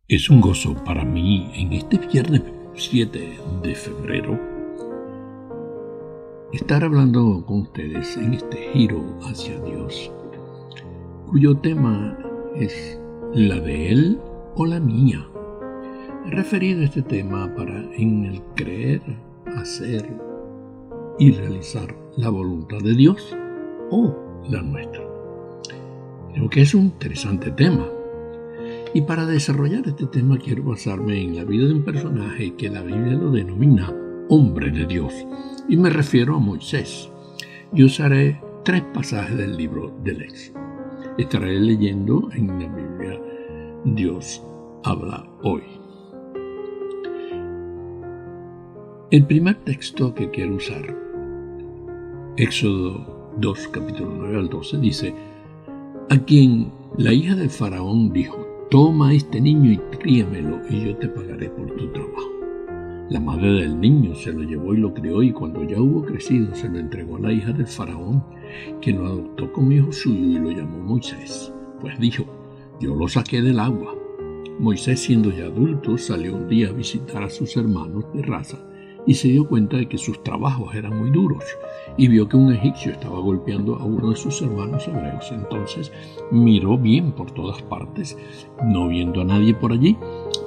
Es un gozo para mí en este viernes 7 de febrero estar hablando con ustedes en este giro hacia Dios, cuyo tema es la de Él o la mía. He referido este tema en el creer, hacer y realizar la voluntad de Dios o la nuestra. Creo que es un interesante tema. Y para desarrollar este tema quiero basarme en la vida de un personaje que la Biblia lo denomina hombre de Dios, y me refiero a Moisés. Y usaré 3 pasajes del libro del Éxodo. Estaré leyendo en la Biblia Dios habla hoy. El primer texto que quiero usar, Éxodo 2, capítulo 9 al 12, dice: a quien la hija del faraón dijo: toma a este niño y críamelo, y yo te pagaré por tu trabajo. La madre del niño se lo llevó y lo crió, y cuando ya hubo crecido, se lo entregó a la hija del faraón, quien lo adoptó como hijo suyo y lo llamó Moisés, pues dijo: yo lo saqué del agua. Moisés, siendo ya adulto, salió un día a visitar a sus hermanos de raza, y se dio cuenta de que sus trabajos eran muy duros, y vio que un egipcio estaba golpeando a uno de sus hermanos hebreos. Entonces miró bien por todas partes, no viendo a nadie por allí,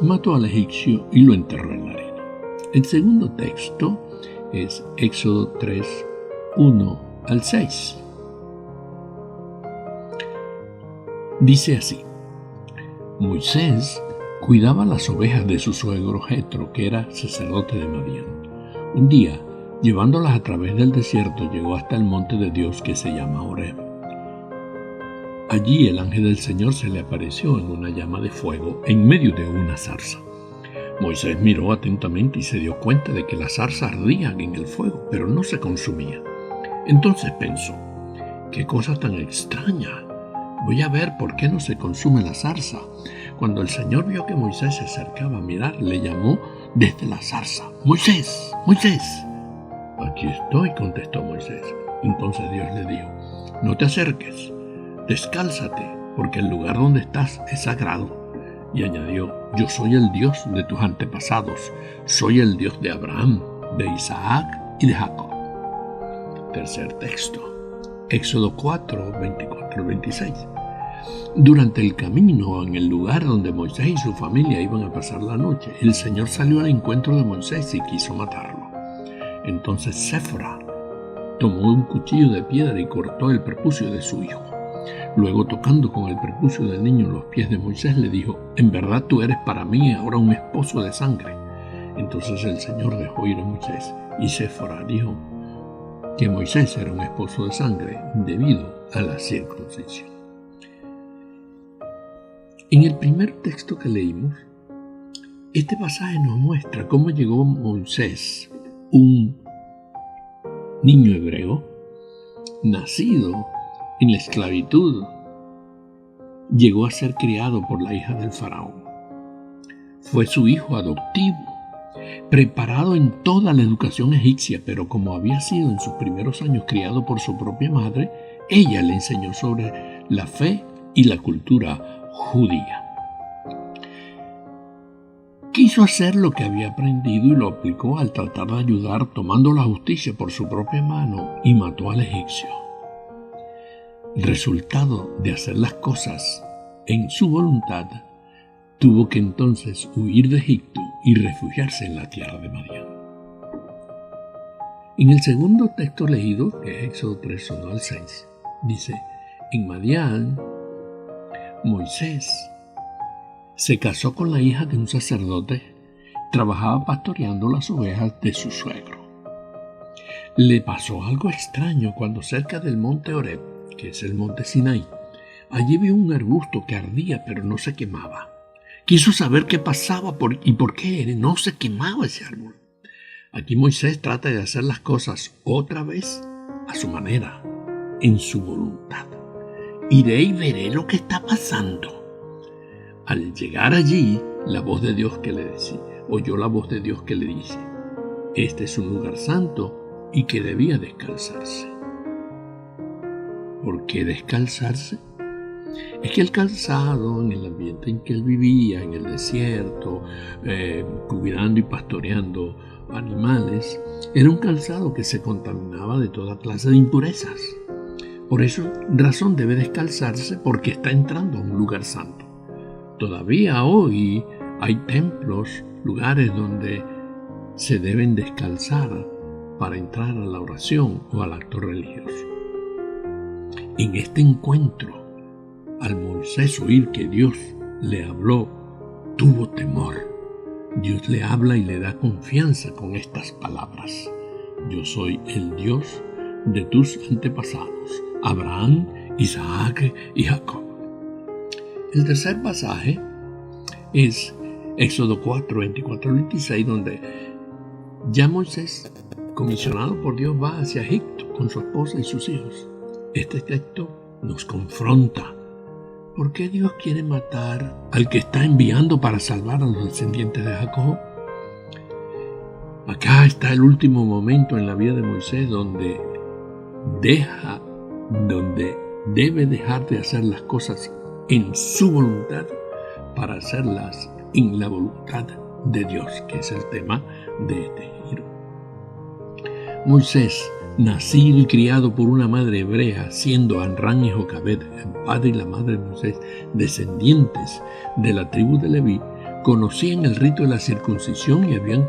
mató al egipcio y lo enterró en la arena. El segundo texto es Éxodo 3, 1 al 6. Dice así: Moisés cuidaba las ovejas de su suegro Jetro, que era sacerdote de Madián. Un día, llevándolas a través del desierto, llegó hasta el monte de Dios que se llama Horeb. Allí el ángel del Señor se le apareció en una llama de fuego en medio de una zarza. Moisés miró atentamente y se dio cuenta de que la zarza ardía en el fuego, pero no se consumía. Entonces pensó: ¡qué cosa tan extraña! Voy a ver por qué no se consume la zarza. Cuando el Señor vio que Moisés se acercaba a mirar, le llamó desde la zarza: ¡Moisés! ¡Moisés! Aquí estoy, contestó Moisés. Entonces Dios le dijo: no te acerques, descálzate, porque el lugar donde estás es sagrado. Y añadió: yo soy el Dios de tus antepasados, soy el Dios de Abraham, de Isaac y de Jacob. Tercer texto, Éxodo 4, 24 y 26. Durante el camino, en el lugar donde Moisés y su familia iban a pasar la noche, el Señor salió al encuentro de Moisés y quiso matarlo. Entonces Séfora tomó un cuchillo de piedra y cortó el prepucio de su hijo. Luego, tocando con el prepucio del niño los pies de Moisés, le dijo: en verdad tú eres para mí ahora un esposo de sangre. Entonces el Señor dejó ir a Moisés, y Séfora dijo que Moisés era un esposo de sangre debido a la circuncisión. En el primer texto que leímos, este pasaje nos muestra cómo llegó Moisés, un niño hebreo, nacido en la esclavitud, llegó a ser criado por la hija del faraón. Fue su hijo adoptivo, preparado en toda la educación egipcia, pero como había sido en sus primeros años criado por su propia madre, ella le enseñó sobre la fe y la cultura judía. Quiso hacer lo que había aprendido y lo aplicó al tratar de ayudar, tomando la justicia por su propia mano, y mató al egipcio. El resultado de hacer las cosas en su voluntad, tuvo que entonces huir de Egipto y refugiarse en la tierra de Madián. En el segundo texto leído, que es Éxodo 3, 1 al 6, dice: en Madián, Moisés se casó con la hija de un sacerdote, trabajaba pastoreando las ovejas de su suegro. Le pasó algo extraño cuando cerca del monte Horeb, que es el monte Sinaí, allí vio un arbusto que ardía pero no se quemaba. Quiso saber qué pasaba y por qué no se quemaba ese árbol. Aquí Moisés trata de hacer las cosas otra vez a su manera, en su voluntad. Iré y veré lo que está pasando. Al llegar allí, oyó la voz de Dios que le dice: este es un lugar santo y que debía descalzarse. ¿Por qué descalzarse? es que el calzado, en el ambiente en que él vivía, en el desierto, cuidando y pastoreando animales, era un calzado que se contaminaba de toda clase de impurezas. Por esa razón debe descalzarse, porque está entrando a un lugar santo. Todavía hoy hay templos, lugares donde se deben descalzar para entrar a la oración o al acto religioso. En este encuentro, al Moisés oír que Dios le habló, tuvo temor. Dios le habla y le da confianza con estas palabras: yo soy el Dios de tus antepasados, Abraham, Isaac y Jacob. El tercer pasaje es Éxodo 4, 24 al 26, donde ya Moisés, comisionado por Dios, va hacia Egipto con su esposa y sus hijos. Este texto nos confronta. ¿Por qué Dios quiere matar al que está enviando para salvar a los descendientes de Jacob? Acá está el último momento en la vida de Moisés donde debe dejar de hacer las cosas en su voluntad para hacerlas en la voluntad de Dios, que es el tema de este giro. Moisés, nacido y criado por una madre hebrea, siendo Amram y Jocabed, el padre y la madre de Moisés, descendientes de la tribu de Leví, conocían el rito de la circuncisión y habían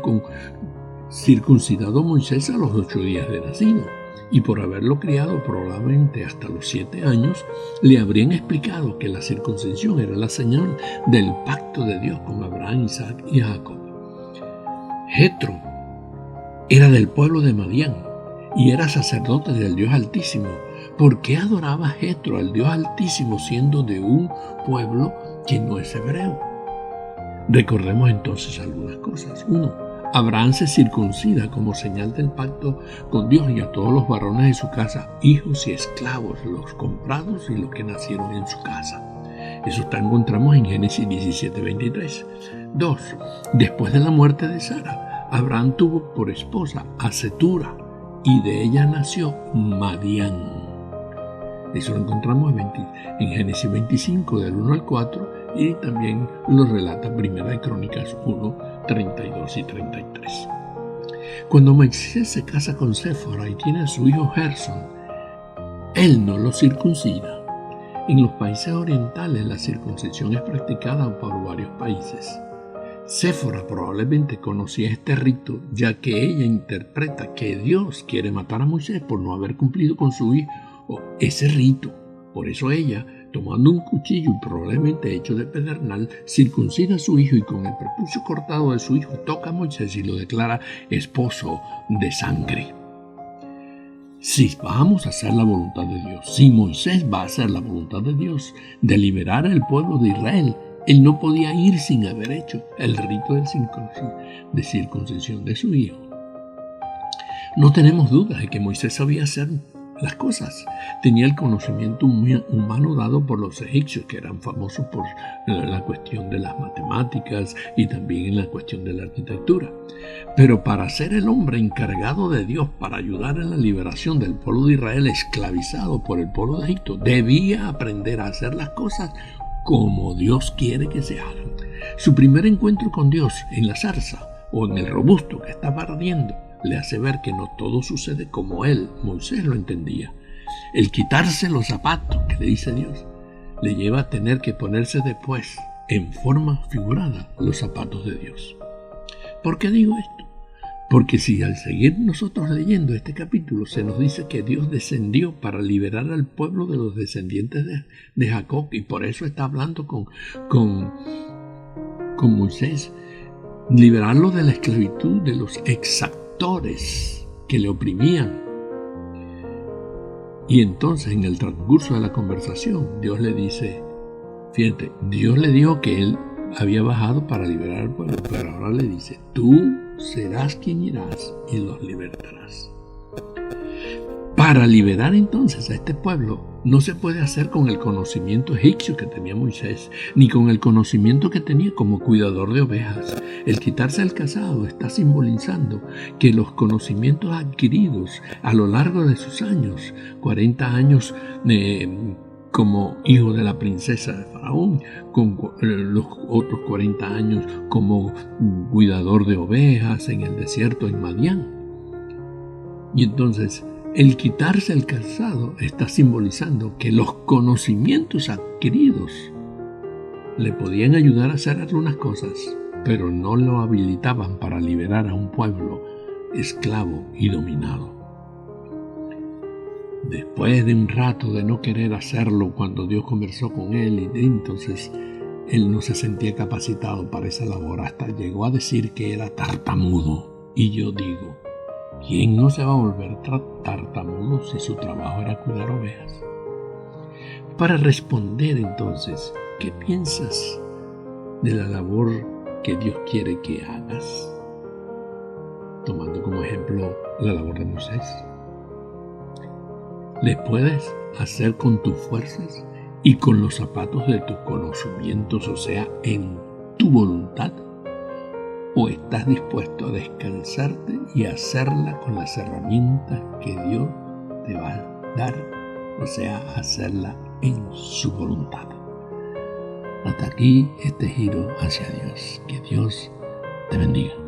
circuncidado a Moisés a los 8 días de nacido. Y por haberlo criado probablemente hasta los 7 años, le habrían explicado que la circuncisión era la señal del pacto de Dios con Abraham, Isaac y Jacob. Jetro era del pueblo de Madián y era sacerdote del Dios Altísimo. ¿Por qué adoraba Jetro al Dios Altísimo siendo de un pueblo que no es hebreo? Recordemos entonces algunas cosas. 1. Abraham se circuncida como señal del pacto con Dios, y a todos los varones de su casa, hijos y esclavos, los comprados y los que nacieron en su casa. Eso encontramos en Génesis 17, 23. 2. Después de la muerte de Sara, Abraham tuvo por esposa a Cetura, y de ella nació Madián. Eso lo encontramos en Génesis 25, del 1 al 4, y también lo relata Primera de Crónicas 1, 32 y 33. Cuando Moisés se casa con Séfora y tiene a su hijo Gerson, él no lo circuncida. En los países orientales la circuncisión es practicada por varios países. Séfora probablemente conocía este rito, ya que ella interpreta que Dios quiere matar a Moisés por no haber cumplido con su hijo ese rito. Por eso ella, tomando un cuchillo y probablemente hecho de pedernal, circuncida a su hijo y con el prepucio cortado de su hijo toca a Moisés y lo declara esposo de sangre. Si vamos a hacer la voluntad de Dios, si Moisés va a hacer la voluntad de Dios de liberar al pueblo de Israel, él no podía ir sin haber hecho el rito de circuncisión de su hijo. No tenemos dudas de que Moisés sabía hacer las cosas. Tenía el conocimiento humano dado por los egipcios, que eran famosos por la cuestión de las matemáticas y también en la cuestión de la arquitectura. Pero para ser el hombre encargado de Dios para ayudar en la liberación del pueblo de Israel esclavizado por el pueblo de Egipto, debía aprender a hacer las cosas como Dios quiere que se hagan. Su primer encuentro con Dios en la zarza o en el robusto que estaba ardiendo le hace ver que no todo sucede como él, Moisés, lo entendía. El quitarse los zapatos, que le dice Dios, le lleva a tener que ponerse después, en forma figurada, los zapatos de Dios. ¿Por qué digo esto? Porque si al seguir nosotros leyendo este capítulo se nos dice que Dios descendió para liberar al pueblo de los descendientes de Jacob, y por eso está hablando con Moisés, liberarlo de la esclavitud de los exactores que le oprimían. Y entonces en el transcurso de la conversación Dios le dice, fíjate, Dios le dijo que él había bajado para liberar al pueblo, pero ahora le dice, tú serás quien irás y los libertarás. Para liberar entonces a este pueblo no se puede hacer con el conocimiento egipcio que tenía Moisés, ni con el conocimiento que tenía como cuidador de ovejas. El quitarse el calzado está simbolizando que los conocimientos adquiridos a lo largo de sus años, 40 años como hijo de la princesa de Faraón, con los otros 40 años como cuidador de ovejas en el desierto en Madián. Y entonces, el quitarse el calzado está simbolizando que los conocimientos adquiridos le podían ayudar a hacer algunas cosas, pero no lo habilitaban para liberar a un pueblo esclavo y dominado. Después de un rato de no querer hacerlo cuando Dios conversó con él, y entonces él no se sentía capacitado para esa labor, hasta llegó a decir que era tartamudo. Y yo digo, ¿quién no se va a volver tartamudo si su trabajo era cuidar ovejas? Para responder entonces, ¿qué piensas de la labor que Dios quiere que hagas? Tomando como ejemplo la labor de Moisés. ¿Le puedes hacer con tus fuerzas y con los zapatos de tus conocimientos, o sea, en tu voluntad? ¿O estás dispuesto a descansarte y hacerla con las herramientas que Dios te va a dar? O sea, hacerla en su voluntad. Hasta aquí este giro hacia Dios. Que Dios te bendiga.